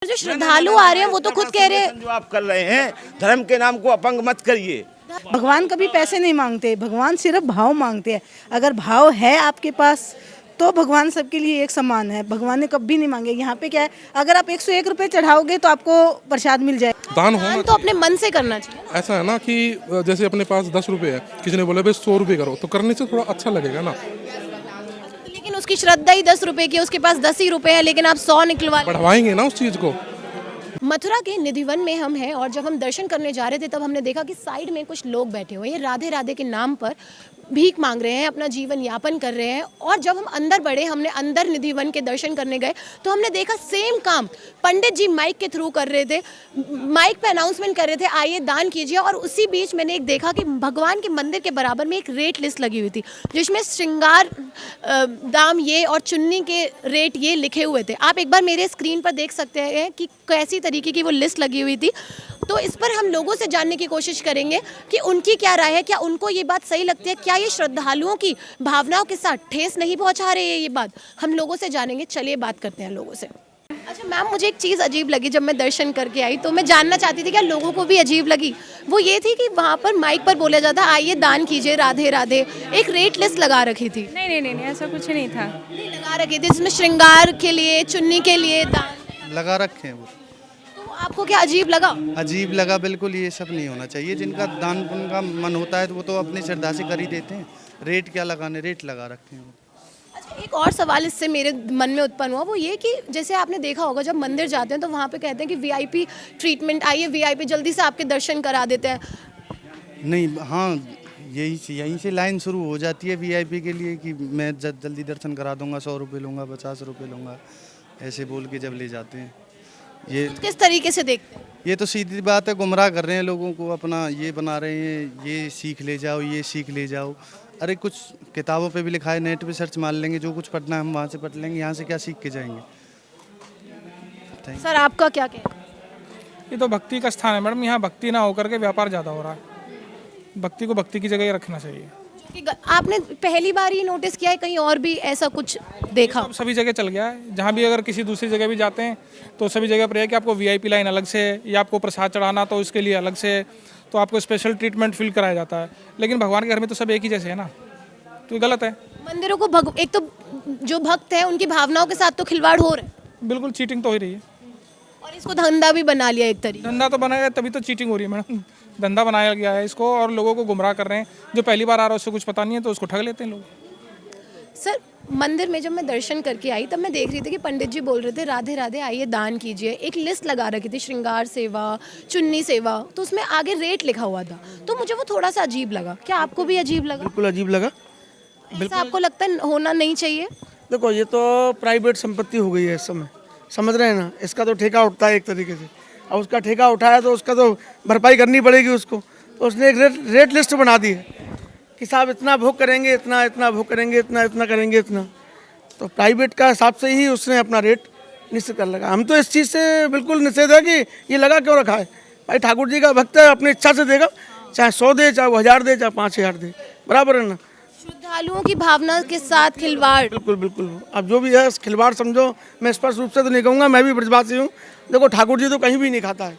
जो श्रद्धालु आ रहे हैं वो तो खुद कह रहे हैं जो आप कर रहे हैं धर्म के नाम को अपंग मत करिए। भगवान कभी पैसे नहीं मांगते, भगवान सिर्फ भाव मांगते हैं। अगर भाव है आपके पास तो भगवान सबके लिए एक समान है। भगवान ने कभी नहीं मांगे। यहाँ पे क्या है, अगर आप 101 रुपये चढ़ाओगे तो आपको प्रसाद मिल जाए। दान दान होना तो अपने मन से करना चाहिए। ऐसा है ना कि जैसे अपने पास 10 रुपए है, किसी ने बोला भाई 100 रुपये करो, तो करने से थोड़ा अच्छा लगेगा ना। लेकिन उसकी श्रद्धा ही 10 रुपए की है, उसके पास 10 ही रुपए है, लेकिन आप 100 निकलवा। बढ़वाएंगे ना उस चीज को। मथुरा के निधिवन में हम हैं और जब हम दर्शन करने जा रहे थे तब हमने देखा कि साइड में कुछ लोग बैठे हुए हैं, राधे राधे के नाम पर भीख मांग रहे हैं, अपना जीवन यापन कर रहे हैं। और जब हम अंदर बढ़े, हमने अंदर निधिवन के दर्शन करने गए तो हमने देखा सेम काम पंडित जी माइक के थ्रू कर रहे थे, माइक पे अनाउंसमेंट कर रहे थे, आइए दान कीजिए। और उसी बीच मैंने एक देखा कि भगवान के मंदिर के बराबर में एक रेट लिस्ट लगी हुई थी जिसमें श्रृंगार दाम ये और चुन्नी के रेट ये लिखे हुए थे। आप एक बार मेरे स्क्रीन पर देख सकते हैं कि कैसी तरीके की वो लिस्ट लगी हुई थी। तो इस पर हम लोगों से जानने की कोशिश करेंगे कि उनकी क्या राय है, क्या उनको ये बात सही लगती है, क्या ये श्रद्धालुओं की भावनाओं के साथ ठेस नहीं पहुंचा रहे हैं ये बात। हम लोगों से जानेंगे, चलिए बात करते हैं लोगों से। अच्छा मैम, मुझे एक चीज़ अजीब लगी जब मैं दर्शन करके आई, तो मैं जानना चाहती थी क्या लोगों को भी अजीब लगी। वो ये थी कि वहाँ पर माइक पर बोला जाता आइए दान कीजिए राधे राधे, एक रेट लिस्ट लगा रखी थी। नहीं, ऐसा कुछ नहीं था। नहीं लगा रखी थी जिसमें श्रृंगार के लिए, चुन्नी के लिए दान लगा रखे हैं वो। तो आपको क्या अजीब लगा? अजीब लगा, बिल्कुल ये सब नहीं होना चाहिए। जिनका दान पुण्य का मन होता है तो वो तो अपनी श्रद्धा से कर ही देते हैं। रेट क्या लगाने, रेट लगा रखे हैं। अच्छा, एक और सवाल इससे मेरे मन में उत्पन्न हुआ, वो ये कि जैसे आपने देखा होगा जब मंदिर जाते हैं तो वहाँ पे कहते हैं कि वीआईपी ट्रीटमेंट, आइए वीआईपी, जल्दी से आपके दर्शन करा देते हैं। नहीं, हाँ, यहीं से लाइन शुरू हो जाती है वीआईपी के लिए कि मैं जल्दी दर्शन करा दूंगा, 100 रुपये लूँगा, 50 रुपये लूँगा, ऐसे बोल के जब ले जाते हैं। ये किस तरीके से देखते हैं? ये तो सीधी बात है, गुमराह कर रहे हैं लोगों को, अपना ये बना रहे हैं, ये सीख ले जाओ, ये सीख ले जाओ। अरे कुछ किताबों पे भी लिखा है, नेट पे सर्च मार लेंगे, जो कुछ पढ़ना है हम वहाँ से पढ़ लेंगे, यहाँ से क्या सीख के जाएंगे। सर आपका क्या कहना है? ये तो भक्ति का स्थान है मैडम, यहाँ भक्ति ना होकर के व्यापार ज़्यादा हो रहा है। भक्ति को भक्ति की जगह ही रखना चाहिए। कि आपने पहली बार ही नोटिस किया है, कहीं और भी ऐसा कुछ देखा? अब सभी जगह चल गया है। जहाँ भी अगर किसी दूसरी जगह भी जाते हैं तो सभी जगह पर है कि आपको वीआईपी लाइन अलग से है, या आपको प्रसाद चढ़ाना तो उसके लिए अलग से है, तो आपको स्पेशल ट्रीटमेंट फील कराया जाता है। लेकिन भगवान के घर में तो सब एक ही जैसे है ना, तो ये गलत है। मंदिरों को एक तो जो भक्त हैं उनकी भावनाओं के साथ तो खिलवाड़ हो रहा है। बिल्कुल चीटिंग तो हो ही रही है। और इसको धंधा भी बना लिया एक तरीके। धंधा तो बनाया है, तभी तो चीटिंग हो रही है मैडम। धंधा बनाया गया है इसको और लोगों को गुमराह कर रहे हैं। जो पहली बार आ रहा है उससे कुछ पता नहीं है तो उसको ठग लेते हैं लोग। सर मंदिर में जब मैं दर्शन करके आई तब मैं देख रही थी कि पंडित जी बोल रहे थे राधे राधे आइए दान कीजिए। एक लिस्ट लगा रखी थी, श्रृंगार सेवा, चुन्नी सेवा, तो उसमें आगे रेट लिखा हुआ था। तो मुझे वो थोड़ा सा अजीब लगा। क्या आपको भी अजीब लगा? बिल्कुल अजीब लगा। ऐसा आपको लगता है होना नहीं चाहिए? देखो ये तो प्राइवेट संपत्ति हो गई है इस समय, समझ रहे हैं ना। इसका तो ठेका उठता है एक तरीके से, और उसका ठेका उठाया तो उसका तो भरपाई करनी पड़ेगी उसको। तो उसने एक रेट लिस्ट बना दी है कि साहब इतना भोग करेंगे, इतना भोग करेंगे, इतना करेंगे, इतना। तो प्राइवेट का हिसाब से ही उसने अपना रेट निश्चित कर लगा। हम तो इस चीज़ से बिल्कुल निषेध है कि ये लगा क्यों रखा है। भाई ठाकुर जी का भक्त है, अपनी इच्छा से देगा, चाहे 100 दे, चाहे वो 1000 दे, चाहे 5000 दे, बराबर है ना। श्रद्धालुओं की भावना के साथ खिलवाड़। बिल्कुल। अब जो भी है खिलवाड़ समझो, मैं स्पष्ट रूप से तो नहीं कहूँगा, मैं भी ब्रजवासी हूँ। देखो ठाकुर जी तो कहीं भी नहीं खाता है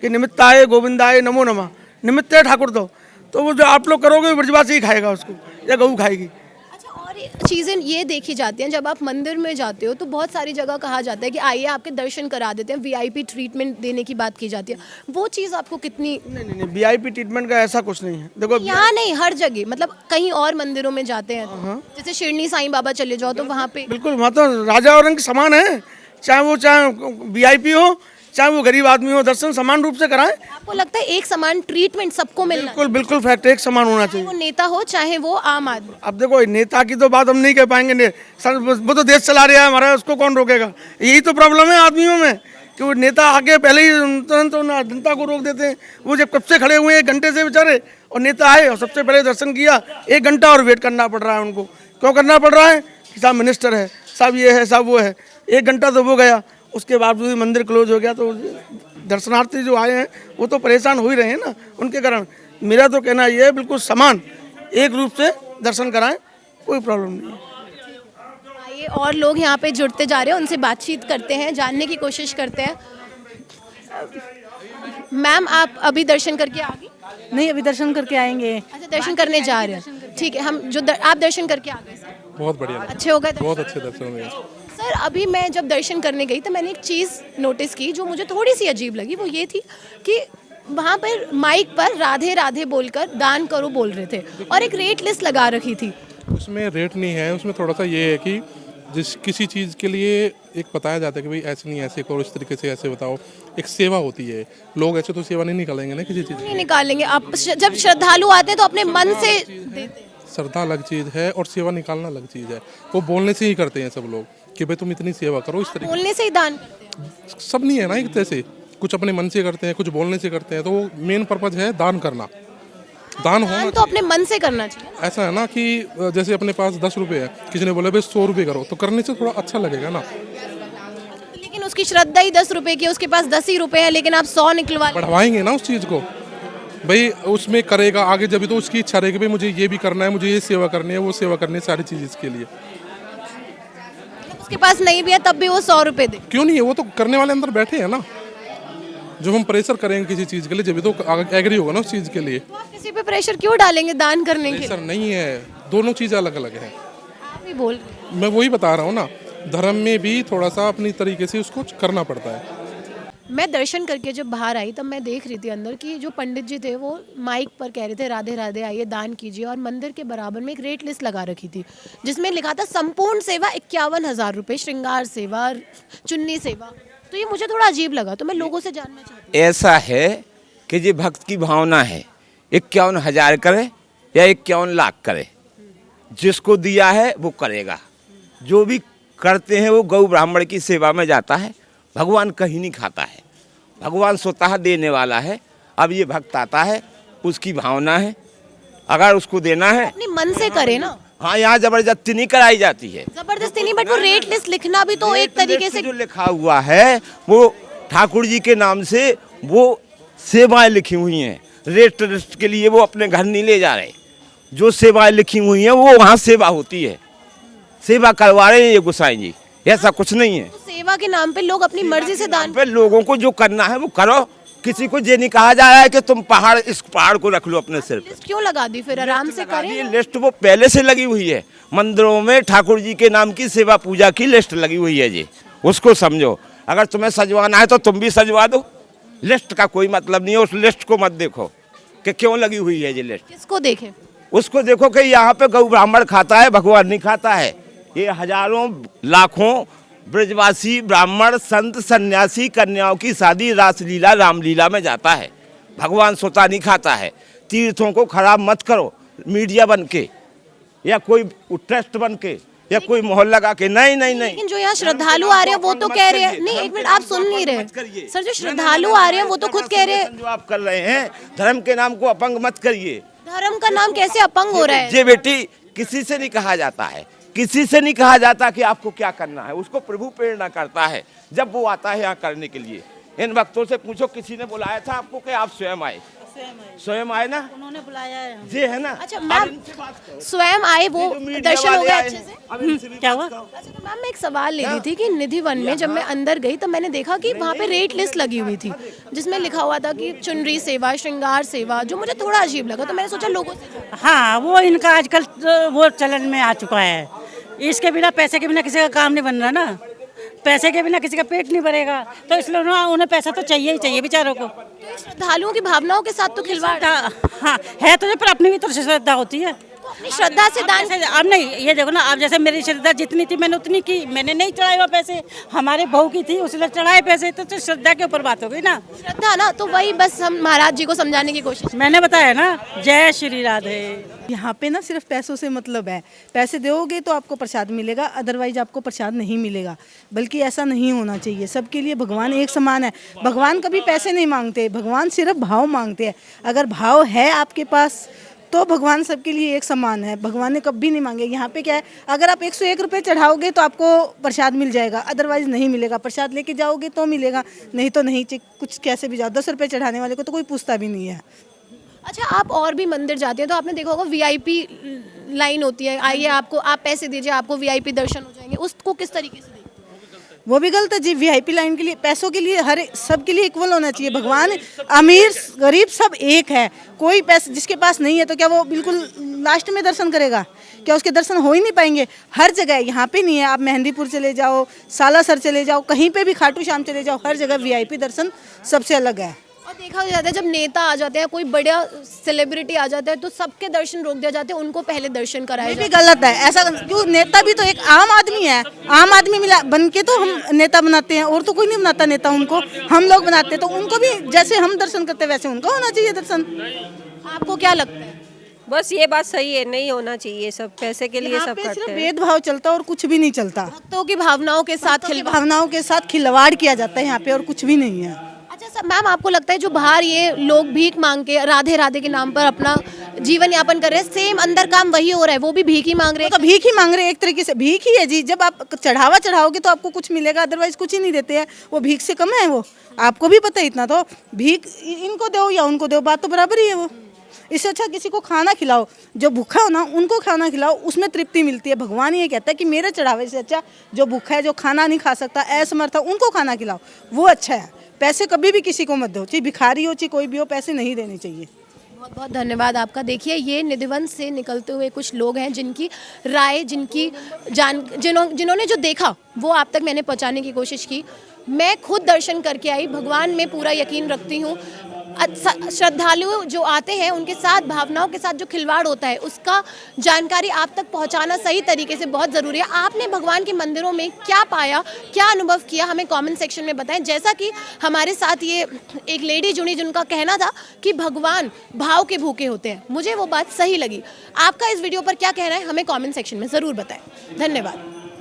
कि निमित्ताय गोविंदाय नमो नमः, निमित्त है ठाकुर। तो वो जो आप लोग करोगे ब्रजवासी ही खाएगा उसको, या गऊ खाएगी। अच्छा, और चीज़ें ये देखी जाती हैं जब आप मंदिर में जाते हो तो बहुत सारी जगह कहा जाता है कि आइए आपके दर्शन करा देते हैं, वीआईपी ट्रीटमेंट देने की बात की जाती है। वो चीज़ आपको कितनी? नहीं, वीआईपी ट्रीटमेंट का ऐसा कुछ नहीं है। देखो यहाँ नहीं, हर जगह, मतलब कहीं और मंदिरों में जाते हैं तो, जैसे शिरडी साईं बाबा चले जाओ तो वहाँ पे बिल्कुल, वहाँ तो राजा और रंग समान है, चाहे वीआईपी हो, चाहे वो गरीब आदमी हो, दर्शन समान रूप से कराएं। आपको लगता है एक समान ट्रीटमेंट सबको मिलना? बिल्कुल फैक्ट, एक समान होना चाहे चाहिए। वो नेता हो चाहे वो आम आदमी। अब देखो नेता की तो बात हम नहीं कह पाएंगे, वो तो देश चला रहा है हमारा, उसको कौन रोकेगा। यही तो प्रॉब्लम है आदमियों में कि वो नेता आगे पहले ही तुरंत जनता को रोक देते हैं। वो जब कब से खड़े हुए हैं 1 घंटे से बेचारे, और नेता आए और सबसे पहले दर्शन किया, 1 घंटा और वेट करना पड़ रहा है उनको। क्यों करना पड़ रहा है कि साहब मिनिस्टर है, साहब ये है, साहब वो है। 1 घंटा तो वो गया, उसके बावजूद मंदिर क्लोज हो गया। तो दर्शनार्थी जो आए हैं वो तो परेशान हो ही रहे हैं ना उनके कारण। मेरा तो कहना ये है बिल्कुल समान एक रूप से दर्शन कराएं, कोई प्रॉब्लम नहीं है। आगे और लोग यहाँ पे जुड़ते जा रहे हैं, उनसे बातचीत करते हैं, जानने की कोशिश करते हैं। मैम, आप अभी दर्शन करके आ गई? नहीं, अभी दर्शन करके आएंगे। अच्छा, दर्शन करने जा रहे हैं, ठीक है। हम आप दर्शन करके आ गए सर? बहुत बढ़िया लगा, अच्छे हो गए दर्शन? बहुत अच्छे दर्शन हुए। सर, अभी मैं जब दर्शन करने गई तो मैंने एक चीज़ नोटिस की जो मुझे थोड़ी सी अजीब लगी। वो ये थी कि वहाँ पर माइक पर राधे राधे बोलकर दान करो बोल रहे थे और एक रेट लिस्ट लगा रखी थी। उसमें रेट नहीं है, उसमें थोड़ा सा ये है कि जिस किसी चीज़ के लिए एक बताया जाता है कि भाई ऐसे नहीं ऐसे करो, इस तरीके से ऐसे बताओ, एक सेवा होती है। लोग ऐसे तो सेवा नहीं निकालेंगे ना किसी चीज़ नहीं निकालेंगे। आप जब श्रद्धालु आते हैं तो अपने मन से देते हैं। श्रद्धा अलग चीज़ है और सेवा निकालना अलग चीज़ है। वो बोलने से ही करते हैं सब लोग कि भाई तुम इतनी सेवा करो, इस तरीके बोलने से ही दान करते हैं। सब नहीं है ना एक जैसे, कुछ अपने मन से करते हैं, कुछ बोलने से करते हैं। तो वो मेन पर्पज है दान करना, दान होना दान तो अपने मन से करना चाहिए। ऐसा है ना कि जैसे अपने पास 10 रुपये है, किसी ने बोला भाई 100 रुपये करो, तो करने से थोड़ा अच्छा लगेगा ना। लेकिन उसकी श्रद्धा ही 10 रुपए की, उसके पास 10 ही रुपए है, लेकिन आप 100 निकलवा लें। बढ़वाएंगे ना उस चीज़ को, भाई उसमें करेगा आगे, जब तो उसकी इच्छा रहेगी भाई मुझे ये भी करना है, मुझे ये सेवा करनी है, वो सेवा करनी है, सारी चीज़ इसके लिए। उसके पास नहीं भी है तब भी वो 100 रुपए दे। क्यों नहीं है, वो तो करने वाले अंदर बैठे हैं ना। जब हम प्रेशर करेंगे किसी चीज़ के लिए, जब तो एग्री होगा ना उस चीज़ के लिए। तो आप किसी पे प्रेशर क्यों डालेंगे दान करने के लिए? प्रेशर नहीं है, दोनों चीज़ें अलग अलग हैं। आप भी बोल रहे हैं। मैं वही बता रहा हूँ ना, धर्म में भी थोड़ा सा अपनी तरीके से उसको करना पड़ता है। मैं दर्शन करके जब बाहर आई तब मैं देख रही थी अंदर कि जो पंडित जी थे वो माइक पर कह रहे थे राधे राधे आइए दान कीजिए, और मंदिर के बराबर में एक रेट लिस्ट लगा रखी थी जिसमें लिखा था संपूर्ण सेवा 51,000 रुपये, श्रृंगार सेवा, चुन्नी सेवा। तो ये मुझे थोड़ा अजीब लगा, तो मैं लोगों से जानना चाहती ऐसा है कि ये भक्त की भावना है, 51,000 करे या 51 लाख करे, जिसको दिया है वो करेगा। जो भी करते हैं वो गौ ब्राह्मण की सेवा में जाता है। भगवान कहीं नहीं खाता है, भगवान स्वतः देने वाला है। अब ये भक्त आता है, उसकी भावना है, अगर उसको देना है अपने मन से करे ना। हाँ, यहाँ जबरदस्ती नहीं कराई जाती है। जबरदस्ती नहीं, बट वो रेट लिस्ट लिखना भी तो एक तरीके से जो लिखा हुआ है वो ठाकुर जी के नाम से वो सेवाएं लिखी हुई हैं। रेट लिस्ट के लिए वो अपने घर नहीं ले जा रहे, जो सेवाएं लिखी हुई हैं वो वहाँ सेवा होती है, सेवा करवा रहे हैं ये गोसाई जी। ऐसा कुछ नहीं है। सेवा के नाम पे लोग अपनी मर्जी से दान। पे लोगों को जो करना है वो करो। किसी को ये नहीं कहा जा रहा है कि तुम इस पहाड़ को रख लो अपने सिर पे। लिस्ट क्यों लगा दी फिर? आराम से करें। ये लिस्ट वो पहले से लगी हुई है, मंदिरों में ठाकुर जी के नाम की सेवा पूजा की लिस्ट लगी हुई है जी, उसको समझो। अगर तुम्हें सजवाना है तो तुम भी सजवा दो, लिस्ट का कोई मतलब नहीं है। उस लिस्ट को मत देखो कि क्यों लगी हुई है ये लिस्ट। किसको देखें? उसको देखो कि यहाँ पे गौ ब्राह्मण खाता है, भगवान नहीं खाता है। ये हजारों लाखों ब्रजवासी ब्राह्मण संत सन्यासी कन्याओं की शादी रासलीला रामलीला में जाता है, भगवान स्वतः नहीं खाता है। तीर्थों को खराब मत करो मीडिया बन के या कोई ट्रस्ट बन के या कोई मोहर लगा के। नहीं नहीं नहीं, लेकिन जो यहाँ श्रद्धालु आ रहे हैं वो तो कह रहे हैं, नहीं एक मिनट, आप सुन नहीं रहे सर। जो श्रद्धालु आ रहे हैं वो तो खुद कह रहे हैं जो आप कर रहे हैं, धर्म के नाम को अपंग मत करिए। धर्म का नाम कैसे अपंग हो रहा है? ये बेटी किसी से नहीं कहा जाता है, किसी से नहीं कहा जाता कि आपको क्या करना है, उसको प्रभु प्रेरणा करता है जब वो आता है यहाँ करने के लिए। इन भक्तों से पूछो, किसी ने बुलाया था आपको कि आप स्वयं आए? स्वयं आए ना, उन्होंने बुलाया है। ये है ना। अच्छा मैम, स्वयं आए वो दर्शन हो गए अच्छे से? क्या हुआ? अच्छा तो मैम मैं एक सवाल ले रही थी कि निधि वन में जब मैं अंदर गई तो मैंने देखा कि वहाँ पे रेट लिस्ट लगी हुई थी जिसमें लिखा हुआ था कि चुनरी सेवा, श्रृंगार सेवा, जो मुझे थोड़ा अजीब लगा। तो मैंने सोचा लोगों से। हाँ, वो इनका आजकल वो चलन में आ चुका है। इसके बिना, पैसे के बिना किसी का काम नहीं बन रहा ना, पैसे के बिना किसी का पेट नहीं भरेगा, तो इसलिए उन्हें पैसा तो चाहिए ही चाहिए बेचारों को। तो श्रद्धालुओं की भावनाओं के साथ तो खिलवाड़। हाँ है तो, पर अपनी भी तो श्रद्धा होती है। तो अपनी श्रद्धा से दान। अब नहीं, ये देखो ना, अब जैसे मेरी श्रद्धा जितनी थी मैंने उतनी की, मैंने नहीं चढ़ाए हुआ पैसे, हमारे बहू की थी उसने चढ़ाए पैसे, तो श्रद्धा के ऊपर बात हो गई ना। श्रद्धा ना, तो वही बस हम महाराज जी को समझाने की कोशिश। मैंने बताया ना, जय श्री राधे। यहाँ पे ना सिर्फ पैसों से मतलब है, पैसे दोगे तो आपको प्रसाद मिलेगा, अदरवाइज आपको प्रसाद नहीं मिलेगा। बल्कि ऐसा नहीं होना चाहिए, सबके लिए भगवान एक समान है। भगवान कभी पैसे नहीं मांगते, भगवान सिर्फ भाव मांगते हैं। अगर भाव है आपके पास तो भगवान सबके लिए एक समान है, भगवान ने कभी नहीं मांगे। यहाँ पे क्या है, अगर आप 101 रुपये चढ़ाओगे तो आपको प्रसाद मिल जाएगा, अदरवाइज नहीं मिलेगा। प्रसाद लेके जाओगे तो मिलेगा, नहीं तो नहीं। कुछ कैसे भी जाओ, 10 रुपये चढ़ाने वाले को तो कोई पूछता भी नहीं है। अच्छा, आप और भी मंदिर जाते हैं तो आपने देखा होगा वीआईपी लाइन होती है, आइए आपको आप पैसे दीजिए आपको वीआईपी दर्शन हो जाएंगे, उसको किस तरीके से देखते हैं? वो भी गलत है जी। वीआईपी लाइन के लिए, पैसों के लिए हर सब के लिए इक्वल होना चाहिए। भगवान अमीर गरीब सब एक है। कोई पैसे जिसके पास नहीं है तो क्या वो बिल्कुल लास्ट में दर्शन करेगा? क्या उसके दर्शन हो ही नहीं पाएंगे? हर जगह, यहाँ पे नहीं है, आप मेहंदीपुर चले जाओ, सालासर चले जाओ, कहीं पे भी खाटू श्याम चले जाओ, हर जगह वीआईपी दर्शन सबसे अलग है। और देखा जाता है जब नेता आ जाते हैं, कोई बड़ा सेलिब्रिटी आ जाता है तो सबके दर्शन रोक दिया जाते हैं, उनको पहले दर्शन कराए ये भी जाते हैं। गलत है ऐसा, क्यों? नेता भी तो एक आम आदमी है। आम आदमी मिला बन के तो हम नेता बनाते हैं, और तो कोई नहीं बनाता नेता, उनको हम लोग बनाते हैं। तो उनको भी जैसे हम दर्शन करते हैं वैसे उनको होना चाहिए दर्शन। आपको क्या लगता है? बस ये बात सही है, नहीं होना चाहिए, सब पैसे के लिए यहाँ सब पे करते सिर्फ हैं। भेदभाव चलता है और कुछ भी नहीं चलता। भक्तों की भावनाओं के साथ भक्तों की खिलवाड़। भावनाओं के साथ खिलवाड़ किया जाता है यहाँ पे, और कुछ भी नहीं है। अच्छा सर, मैम आपको लगता है जो बाहर ये लोग भीख मांग के राधे राधे के नाम पर अपना जीवन यापन कर रहे हैं, सेम अंदर काम वही हो रहा है, वो भी भीख ही मांग रहे वो तो हैं? भीख ही मांग रहे हैं, एक तरीके से भीख ही है जी। जब आप चढ़ावा चढ़ाओगे तो आपको कुछ मिलेगा, अदरवाइज कुछ ही नहीं देते हैं। वो भीख से कम है, वो आपको भी पता है। इतना तो भीख इनको दो या उनको दो, बात तो बराबर ही है। वो इससे अच्छा किसी को खाना खिलाओ, जो भूखा हो ना उनको खाना खिलाओ, उसमें तृप्ति मिलती है। भगवान ये कहता है कि मेरे चढ़ावे से अच्छा जो भूखा है, जो खाना नहीं खा सकता, असमर्थ है, उनको खाना खिलाओ, वो अच्छा है। पैसे कभी भी किसी को मत दो, चाहे भिखारी हो चाहे कोई भी हो, पैसे नहीं देने चाहिए। बहुत बहुत धन्यवाद आपका। देखिए ये निधिवन से निकलते हुए कुछ लोग हैं जिनकी राय, जिनकी जिन्होंने जो देखा वो आप तक मैंने पहुंचाने की कोशिश की। मैं खुद दर्शन करके आई, भगवान में पूरा यकीन रखती हूँ। श्रद्धालु जो आते हैं उनके साथ भावनाओं के साथ जो खिलवाड़ होता है उसका जानकारी आप तक पहुंचाना सही तरीके से बहुत ज़रूरी है। आपने भगवान के मंदिरों में क्या पाया, क्या अनुभव किया, हमें कमेंट सेक्शन में बताएं। जैसा कि हमारे साथ ये एक लेडी जुड़ी जिनका कहना था कि भगवान भाव के भूखे होते हैं, मुझे वो बात सही लगी। आपका इस वीडियो पर क्या कहना है हमें कमेंट सेक्शन में ज़रूर बताएं। धन्यवाद।